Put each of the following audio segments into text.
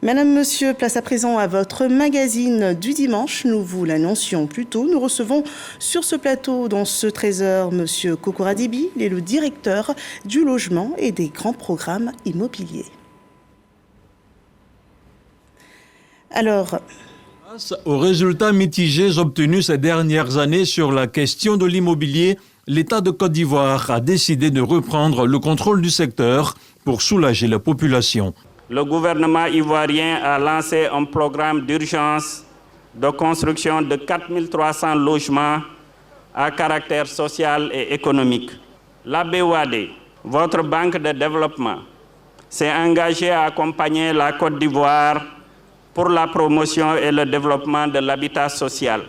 Madame, Monsieur, place à présent à votre magazine du dimanche. Nous vous l'annoncions plus tôt. Nous recevons sur ce plateau, dans ce 13h, Monsieur Kokora Dibi. Il est le directeur du logement et des grands programmes immobiliers. Alors, face aux résultats mitigés obtenus ces dernières années sur la question de l'immobilier, l'État de Côte d'Ivoire a décidé de reprendre le contrôle du secteur pour soulager la population. Le gouvernement ivoirien a lancé un programme d'urgence de construction de 4300 logements à caractère social et économique. La BOAD, votre banque de développement, s'est engagée à accompagner la Côte d'Ivoire pour la promotion et le développement de l'habitat social.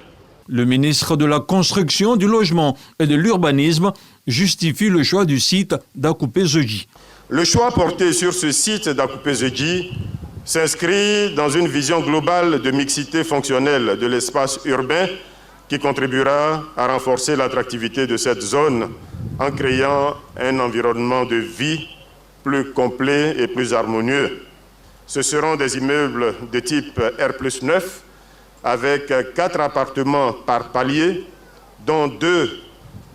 Le ministre de la Construction, du Logement et de l'Urbanisme justifie le choix du site d'Akoupé-Zodji. Le choix porté sur ce site d'Akoupé-Zodji s'inscrit dans une vision globale de mixité fonctionnelle de l'espace urbain qui contribuera à renforcer l'attractivité de cette zone en créant un environnement de vie plus complet et plus harmonieux. Ce seront des immeubles de type R+9 avec 4 appartements par palier, dont 2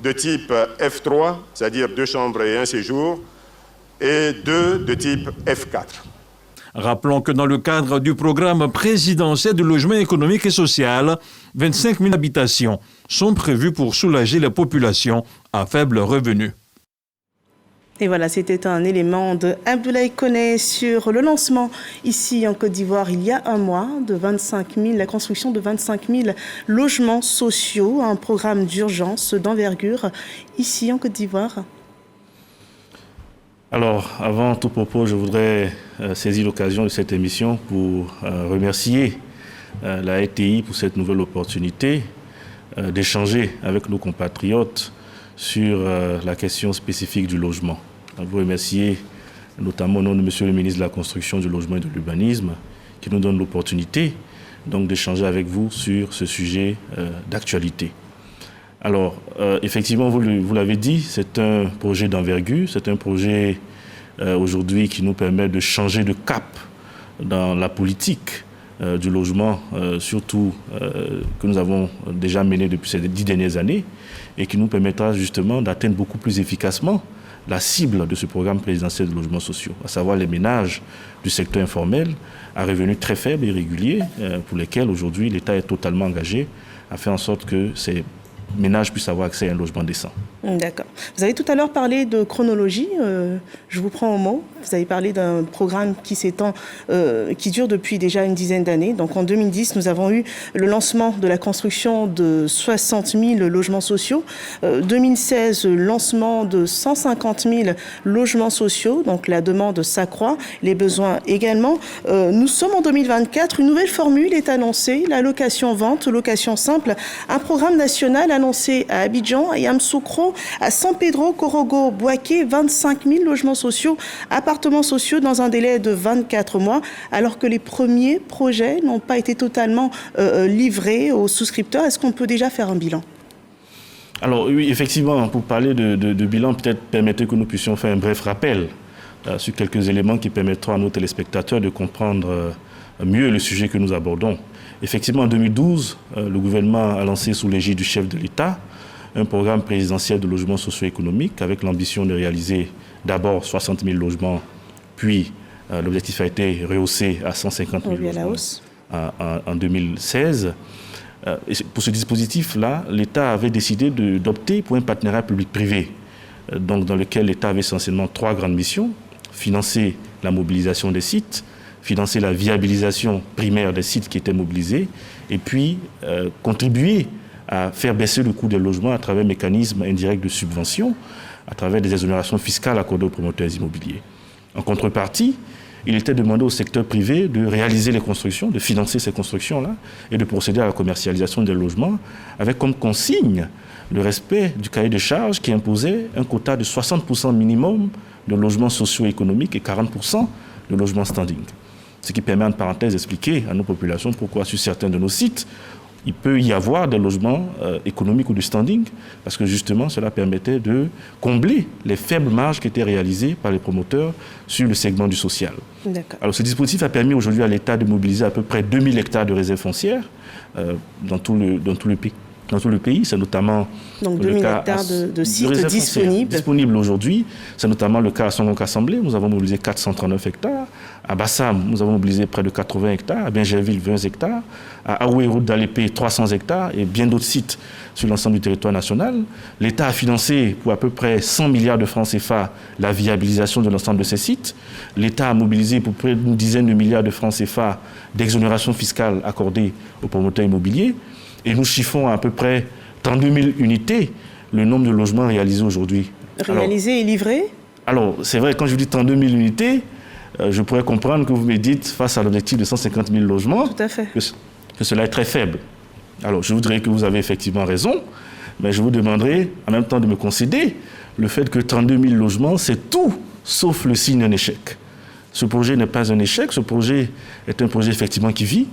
de type F3, c'est-à-dire 2 chambres et 1 séjour, et 2 de type F4. Rappelons que dans le cadre du programme présidentiel de logement économique et social, 25 000 habitations sont prévues pour soulager la population à faible revenu. Et voilà, c'était un élément de Abdoulaye Koné sur le lancement ici en Côte d'Ivoire il y a un mois de 25 000, la construction de 25 000 logements sociaux, un programme d'urgence d'envergure ici en Côte d'Ivoire. Alors, avant tout propos, je voudrais saisir l'occasion de cette émission pour remercier la RTI pour cette nouvelle opportunité d'échanger avec nos compatriotes sur la question spécifique du logement. Je vous remercier notamment au nom de Monsieur le ministre de la Construction, du Logement et de l'Urbanisme qui nous donne l'opportunité donc d'échanger avec vous sur ce sujet d'actualité. Alors, effectivement, vous l'avez dit, c'est un projet d'envergure, c'est un projet aujourd'hui qui nous permet de changer de cap dans la politique du logement, surtout que nous avons déjà mené depuis ces 10 dernières années, et qui nous permettra justement d'atteindre beaucoup plus efficacement la cible de ce programme présidentiel de logements sociaux, à savoir les ménages du secteur informel à revenus très faibles et réguliers, pour lesquels aujourd'hui l'État est totalement engagé à faire en sorte que ces ménages puissent avoir accès à un logement décent. D'accord. Vous avez tout à l'heure parlé de chronologie. Je vous prends au mot. Vous avez parlé d'un programme qui s'étend, qui dure depuis déjà une dizaine d'années. Donc en 2010, nous avons eu le lancement de la construction de 60 000 logements sociaux. 2016, lancement de 150 000 logements sociaux. Donc la demande s'accroît, les besoins également. Nous sommes en 2024. Une nouvelle formule est annoncée, la location-vente, location simple. Un programme national annoncé à Abidjan et à Msoukro, à San Pedro, Korogo, Bouaké, 25 000 logements sociaux, appartements sociaux dans un délai de 24 mois, alors que les premiers projets n'ont pas été totalement livrés aux souscripteurs. Est-ce qu'on peut déjà faire un bilan ? Alors oui, effectivement, pour parler de bilan, peut-être permettez que nous puissions faire un bref rappel sur quelques éléments qui permettront à nos téléspectateurs de comprendre mieux le sujet que nous abordons. Effectivement, en 2012, le gouvernement a lancé sous l'égide du chef de l'État un programme présidentiel de logement socio-économique avec l'ambition de réaliser d'abord 60 000 logements, puis l'objectif a été rehaussé à 150 000 logements en 2016. Et pour ce dispositif-là, l'État avait décidé d'opter pour un partenariat public-privé, donc dans lequel l'État avait essentiellement 3 grandes missions: financer la mobilisation des sites, financer la viabilisation primaire des sites qui étaient mobilisés, et puis contribuer à faire baisser le coût des logements à travers un mécanisme indirect de subvention, à travers des exonérations fiscales accordées aux promoteurs immobiliers. En contrepartie, il était demandé au secteur privé de réaliser les constructions, de financer ces constructions-là et de procéder à la commercialisation des logements avec comme consigne le respect du cahier de charges qui imposait un quota de 60% minimum de logements socio-économiques et 40% de logements standing. Ce qui permet, en parenthèse, d'expliquer à nos populations pourquoi sur certains de nos sites, il peut y avoir des logements économiques ou de standing, parce que justement, cela permettait de combler les faibles marges qui étaient réalisées par les promoteurs sur le segment du social. Alors, ce dispositif a permis aujourd'hui à l'État de mobiliser à peu près 2000 hectares de réserves foncières dans tout le pays. Dans tout le pays, c'est notamment donc 2000 hectares de sites disponibles aujourd'hui. C'est notamment le cas à Songonk-Assemblée, nous avons mobilisé 439 hectares. À Bassam, nous avons mobilisé près de 80 hectares. À Bingerville, 20 hectares. À Aoué, route d'Alépé, 300 hectares et bien d'autres sites sur l'ensemble du territoire national. L'État a financé pour à peu près 100 milliards de francs CFA la viabilisation de l'ensemble de ces sites. L'État a mobilisé pour près d'une dizaine de milliards de francs CFA d'exonération fiscale accordée aux promoteurs immobiliers. Et nous chiffrons à peu près 32 000 unités le nombre de logements réalisés aujourd'hui. Réalisés et livrés ? Alors, c'est vrai, quand je dis 32 000 unités, je pourrais comprendre que vous me dites, face à l'objectif de 150 000 logements, tout à fait, que cela est très faible. Alors, je voudrais que vous avez effectivement raison, mais je vous demanderai en même temps de me concéder le fait que 32 000 logements, c'est tout sauf le signe d'un échec. Ce projet n'est pas un échec, ce projet est un projet effectivement qui vit.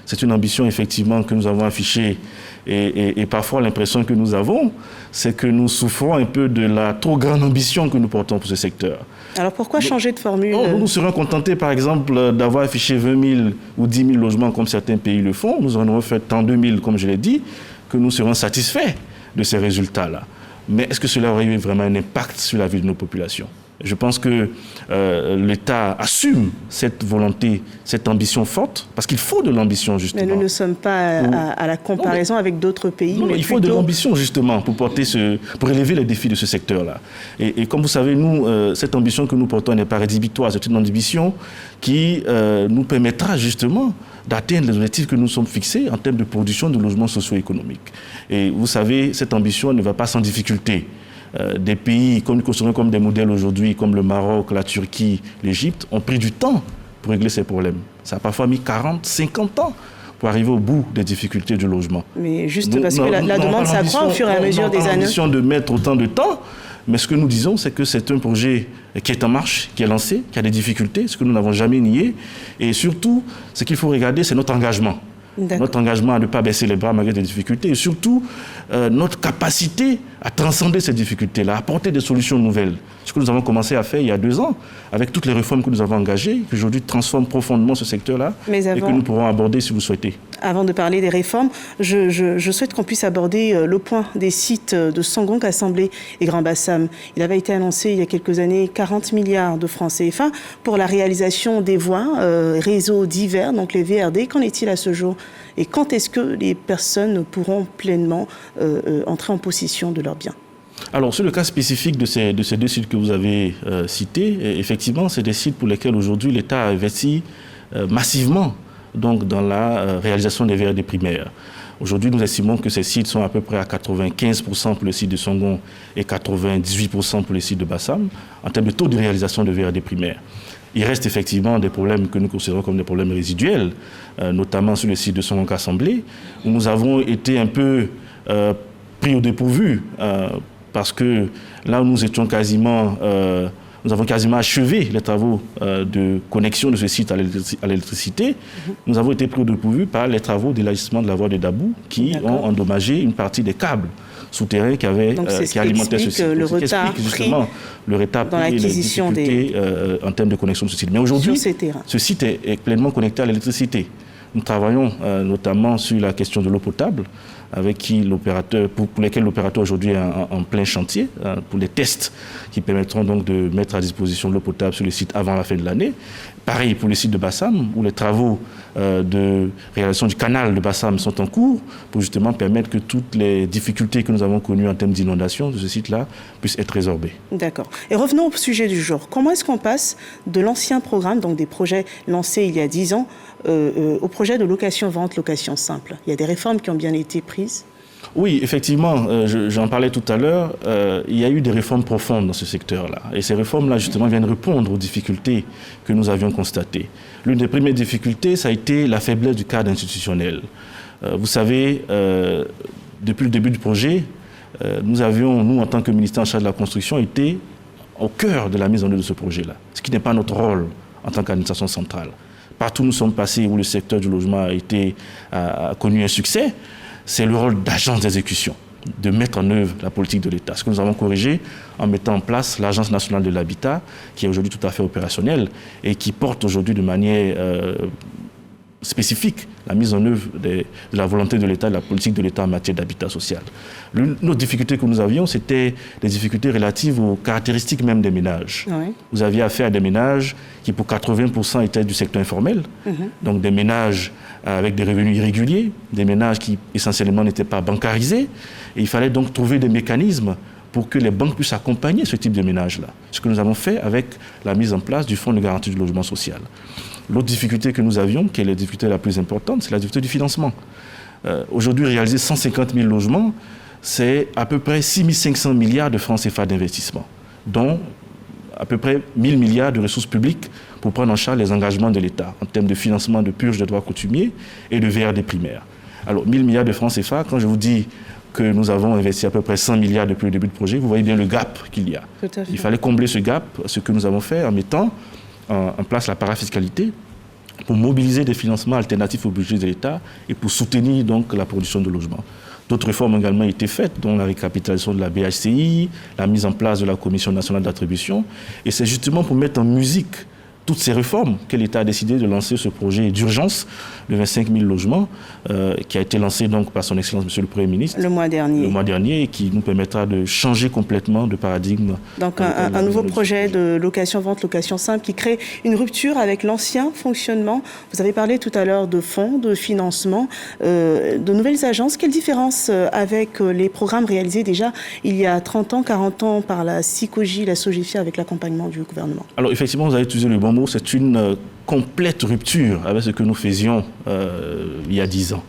C'est une ambition effectivement que nous avons affichée et parfois l'impression que nous avons, c'est que nous souffrons un peu de la trop grande ambition que nous portons pour ce secteur. Alors pourquoi changer de formule ? Nous serions contentés par exemple d'avoir affiché 20 000 ou 10 000 logements comme certains pays le font. Nous en aurons fait 32 000 comme je l'ai dit, que nous serons satisfaits de ces résultats-là. Mais est-ce que cela aurait eu vraiment un impact sur la vie de nos populations ? Je pense que l'État assume cette volonté, cette ambition forte, parce qu'il faut de l'ambition, justement. Mais nous ne sommes pas à la comparaison avec d'autres pays. Non, mais il faut de l'ambition, justement, pour élever les défis de ce secteur-là. Et comme vous savez, nous, cette ambition que nous portons n'est pas rédhibitoire. C'est une ambition qui nous permettra, justement, d'atteindre les objectifs que nous sommes fixés en termes de production de logements socio-économiques. Et vous savez, cette ambition ne va pas sans difficulté. Des pays que nous considérons comme des modèles aujourd'hui, comme le Maroc, la Turquie, l'Égypte, ont pris du temps pour régler ces problèmes. Ça a parfois mis 40, 50 ans pour arriver au bout des difficultés du logement. Mais juste parce que la demande s'accroît au fur et à mesure des années. On a l'ambition de mettre autant de temps, mais ce que nous disons, c'est que c'est un projet qui est en marche, qui est lancé, qui a des difficultés, ce que nous n'avons jamais nié. Et surtout, ce qu'il faut regarder, c'est notre engagement. Notre engagement à ne pas baisser les bras malgré des difficultés et surtout notre capacité à transcender ces difficultés-là, à apporter des solutions nouvelles. Ce que nous avons commencé à faire il y a 2 ans avec toutes les réformes que nous avons engagées, qui aujourd'hui transforment profondément ce secteur-là et que nous pourrons aborder si vous souhaitez. Avant de parler des réformes, je souhaite qu'on puisse aborder le point des sites de Songonk-Assemblée et Grand Bassam. Il avait été annoncé il y a quelques années 40 milliards de francs CFA pour la réalisation des voies, réseaux divers, donc les VRD. Qu'en est-il à ce jour ? Et quand est-ce que les personnes pourront pleinement entrer en possession de leurs biens ? Alors, sur le cas spécifique de ces 2 sites que vous avez cités, effectivement, c'est des sites pour lesquels aujourd'hui l'État a investi massivement donc, dans la réalisation des VRD primaires. Aujourd'hui, nous estimons que ces sites sont à peu près à 95% pour le site de Songonk et 98% pour le site de Bassam, en termes de taux de réalisation de VRD primaires. Il reste effectivement des problèmes que nous considérons comme des problèmes résiduels, notamment sur le site de Songonk-Assemblée, où nous avons été un peu pris au dépourvu, parce que là où nous avons quasiment achevé les travaux de connexion de ce site à l'électricité, nous avons été pris au dépourvu par les travaux d'élargissement de la voie de Dabou qui ont endommagé une partie des câbles souterrains qui alimentaient ce site. Le retard justement le retard dans l'acquisition des difficultés en termes de connexion de ce site. Mais aujourd'hui, ce site est pleinement connecté à l'électricité. Nous travaillons notamment sur la question de l'eau potable, avec pour lesquels l'opérateur aujourd'hui est en plein chantier, pour les tests qui permettront donc de mettre à disposition de l'eau potable sur le site avant la fin de l'année. Pareil pour le site de Bassam, où les travaux de réalisation du canal de Bassam sont en cours, pour justement permettre que toutes les difficultés que nous avons connues en termes d'inondation de ce site-là puissent être résorbées. D'accord. Et revenons au sujet du jour. Comment est-ce qu'on passe de l'ancien programme, donc des projets lancés il y a 10 ans, au projet de location-vente, location simple? Il y a des réformes qui ont bien été prises? Oui, effectivement, j'en parlais tout à l'heure, il y a eu des réformes profondes dans ce secteur-là. Et ces réformes-là, justement, viennent répondre aux difficultés que nous avions constatées. L'une des premières difficultés, ça a été la faiblesse du cadre institutionnel. Vous savez, depuis le début du projet, nous, en tant que ministère en charge de la construction, été au cœur de la mise en œuvre de ce projet-là, ce qui n'est pas notre rôle en tant qu'administration centrale. partout où nous sommes passés, où le secteur du logement a connu un succès, c'est le rôle d'agence d'exécution, de mettre en œuvre la politique de l'État. Ce que nous avons corrigé en mettant en place l'Agence nationale de l'habitat, qui est aujourd'hui tout à fait opérationnelle et qui porte aujourd'hui de manière spécifique la mise en œuvre de la volonté de l'État, de la politique de l'État en matière d'habitat social. Nos difficultés que nous avions, c'était des difficultés relatives aux caractéristiques même des ménages. Oui. Vous aviez affaire à des ménages qui, pour 80%, étaient du secteur informel, donc des ménages avec des revenus irréguliers, des ménages qui, essentiellement, n'étaient pas bancarisés. Et il fallait donc trouver des mécanismes pour que les banques puissent accompagner ce type de ménages-là. Ce que nous avons fait avec la mise en place du Fonds de garantie du logement social. L'autre difficulté que nous avions, qui est la difficulté la plus importante, c'est la difficulté du financement. Aujourd'hui, réaliser 150 000 logements, c'est à peu près 6 500 milliards de francs CFA d'investissement, dont à peu près 1 000 milliards de ressources publiques pour prendre en charge les engagements de l'État en termes de financement de purge de droits coutumiers et de VRD primaires. Alors, 1 000 milliards de francs CFA, quand je vous dis que nous avons investi à peu près 100 milliards depuis le début de projet, vous voyez bien le gap qu'il y a. Il fallait combler ce gap, ce que nous avons fait en mettant en place la parafiscalité pour mobiliser des financements alternatifs au budget de l'État et pour soutenir donc la production de logements. D'autres réformes ont également été faites, dont la récapitalisation de la BHCI, la mise en place de la Commission nationale d'attribution. Et c'est justement pour mettre en musique toutes ces réformes que l'État a décidé de lancer ce projet d'urgence de 25 000 logements qui a été lancé donc par son Excellence Monsieur le Premier ministre le mois dernier et qui nous permettra de changer complètement de paradigme. Donc un nouveau projet de location-vente, location simple qui crée une rupture avec l'ancien fonctionnement. Vous avez parlé tout à l'heure de fonds, de financement, de nouvelles agences. Quelle différence avec les programmes réalisés déjà il y a 30 ans, 40 ans par la SICOGI, la SOGEFIA avec l'accompagnement du gouvernement? Alors effectivement, vous avez utilisé le bon mot, c'est une complète rupture avec ce que nous faisions il y a 10 ans.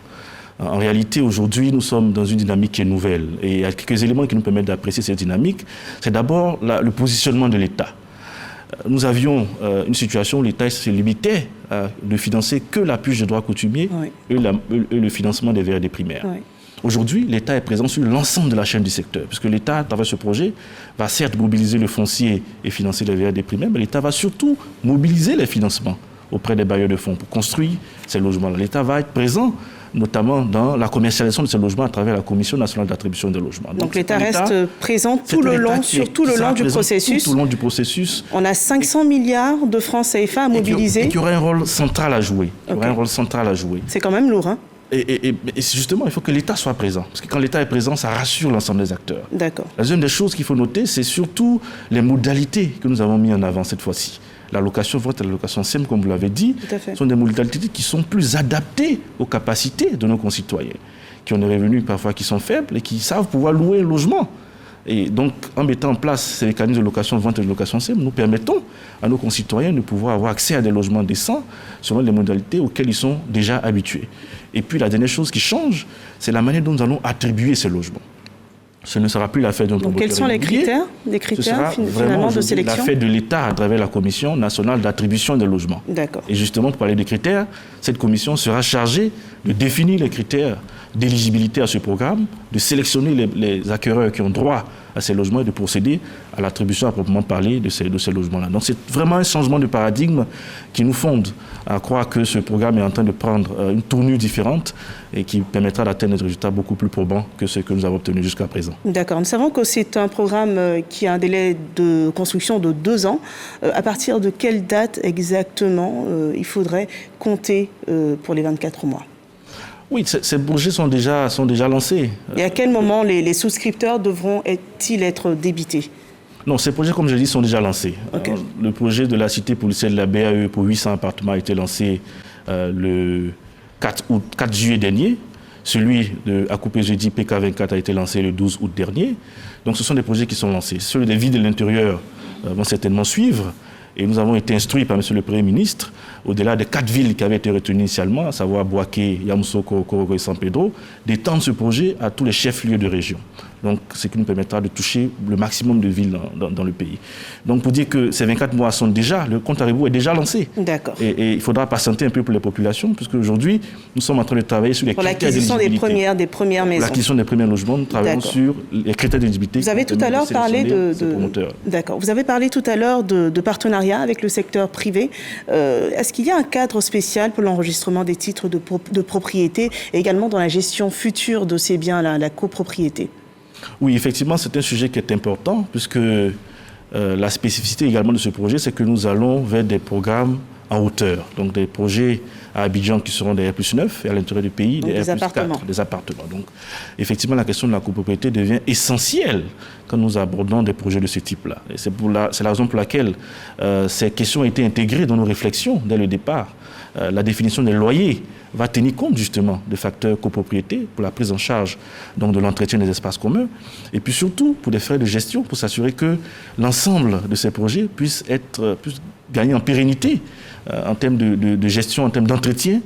En réalité, aujourd'hui, nous sommes dans une dynamique qui est nouvelle. Et il y a quelques éléments qui nous permettent d'apprécier cette dynamique. C'est d'abord le positionnement de l'État. Nous avions une situation où l'État se limitait à ne financer que la purge des droits coutumiers et le financement des VRD primaires. Oui. Aujourd'hui, l'État est présent sur l'ensemble de la chaîne du secteur, puisque l'État, à travers ce projet, va certes mobiliser le foncier et financer les VRD primaires, mais l'État va surtout mobiliser les financements auprès des bailleurs de fonds pour construire ces logements-là. L'État va être présent notamment dans la commercialisation de ces logements à travers la Commission nationale d'attribution des logements. Donc l'État reste présent tout le long du processus. On a 500 milliards de francs CFA à mobiliser. Et qui aurait un rôle central à jouer. C'est quand même lourd, hein? Et justement, il faut que l'État soit présent. Parce que quand l'État est présent, ça rassure l'ensemble des acteurs. D'accord. La deuxième des choses qu'il faut noter, c'est surtout les modalités que nous avons mis en avant cette fois-ci. La location vente et la location simple, comme vous l'avez dit, sont des modalités qui sont plus adaptées aux capacités de nos concitoyens, qui ont des revenus parfois qui sont faibles et qui savent pouvoir louer un logement. Et donc, en mettant en place ces mécanismes de location vente et de location simple, nous permettons à nos concitoyens de pouvoir avoir accès à des logements décents selon les modalités auxquelles ils sont déjà habitués. Et puis, la dernière chose qui change, c'est la manière dont nous allons attribuer ces logements. Ce ne sera plus l'affaire d'un promoteur. Quels sont les critères, finalement de sélection? L'affaire de l'État à travers la Commission nationale d'attribution des logements. D'accord. Et justement, pour parler des critères, cette commission sera chargée de définir les critères d'éligibilité à ce programme, de sélectionner les acquéreurs qui ont droit à ces logements et de procéder à l'attribution à proprement parler de ces logements-là. Donc c'est vraiment un changement de paradigme qui nous fonde à croire que ce programme est en train de prendre une tournure différente et qui permettra d'atteindre des résultats beaucoup plus probants que ce que nous avons obtenu jusqu'à présent. D'accord. Nous savons que c'est un programme qui a un délai de construction de 2 ans. À partir de quelle date exactement il faudrait compter pour les 24 mois? Oui, ces projets sont déjà lancés. Et à quel moment les souscripteurs devront-ils être débités? Non, ces projets, comme je l'ai dit, sont déjà lancés. Okay. Le projet de la cité policière de la BAE pour 800 appartements a été lancé le 4 juillet dernier. Celui de Akupé Jeudi PK24 a été lancé le 12 août dernier. Donc ce sont des projets qui sont lancés. Ceux des villes de l'intérieur vont certainement suivre. Et nous avons été instruits par M. le Premier ministre, au-delà des 4 villes qui avaient été retenues initialement, à savoir Boaké, Yamoussoukro, Korogo et San Pedro, d'étendre ce projet à tous les chefs-lieux de région. Donc, ce qui nous permettra de toucher le maximum de villes dans le pays. Donc, pour dire que ces 24 mois sont déjà, le compte à rebours est déjà lancé. D'accord. Et il faudra patienter un peu pour les populations, puisque aujourd'hui, nous sommes en train de travailler sur les critères d'éligibilité. Pour l'acquisition des premières maisons. L'acquisition des premiers logements, nous travaillons sur les critères d'éligibilité. Vous avez tout à l'heure parlé D'accord. Vous avez parlé tout à l'heure de partenariat avec le secteur privé. Est-ce qu'il y a un cadre spécial pour l'enregistrement des titres de propriété et également dans la gestion future de ces biens, la copropriété? Oui, effectivement, c'est un sujet qui est important puisque la spécificité également de ce projet, c'est que nous allons vers des programmes en hauteur. Donc des projets à Abidjan qui seront des R+9 et à l'intérieur du pays des R+4, des appartements. Donc effectivement, la question de la copropriété devient essentielle quand nous abordons des projets de ce type-là. Et c'est la raison pour laquelle ces questions ont été intégrées dans nos réflexions dès le départ. La définition des loyers va tenir compte justement de facteurs copropriété pour la prise en charge donc, de l'entretien des espaces communs et puis surtout pour des frais de gestion pour s'assurer que l'ensemble de ces projets puisse gagner en pérennité en termes de gestion, en termes d'entretien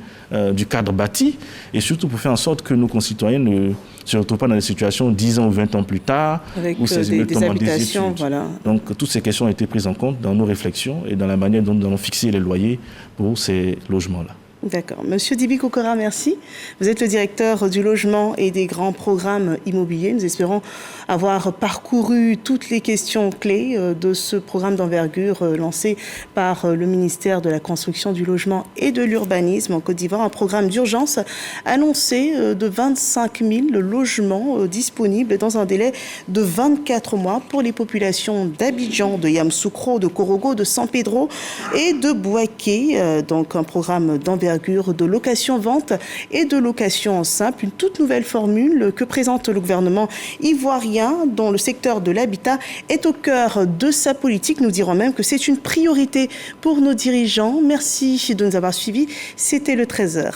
du cadre bâti et surtout pour faire en sorte que nos concitoyens ne se retrouvent pas dans des situations 10 ans ou 20 ans plus tard avec où ces immeubles tombent en désuétude. Voilà. Donc toutes ces questions ont été prises en compte dans nos réflexions et dans la manière dont nous allons fixer les loyers pour ces logements-là. D'accord. Monsieur Dibi Kokora, merci. Vous êtes le directeur du logement et des grands programmes immobiliers. Nous espérons avoir parcouru toutes les questions clés de ce programme d'envergure lancé par le ministère de la Construction, du Logement et de l'Urbanisme en Côte d'Ivoire. Un programme d'urgence annoncé de 25 000 logements disponibles dans un délai de 24 mois pour les populations d'Abidjan, de Yamoussoukro, de Korogo, de San Pedro et de Bouaké. Donc un programme d'envergure de location-vente et de location simple, une toute nouvelle formule que présente le gouvernement ivoirien dont le secteur de l'habitat est au cœur de sa politique. Nous dirons même que c'est une priorité pour nos dirigeants. Merci de nous avoir suivis. C'était le 13h.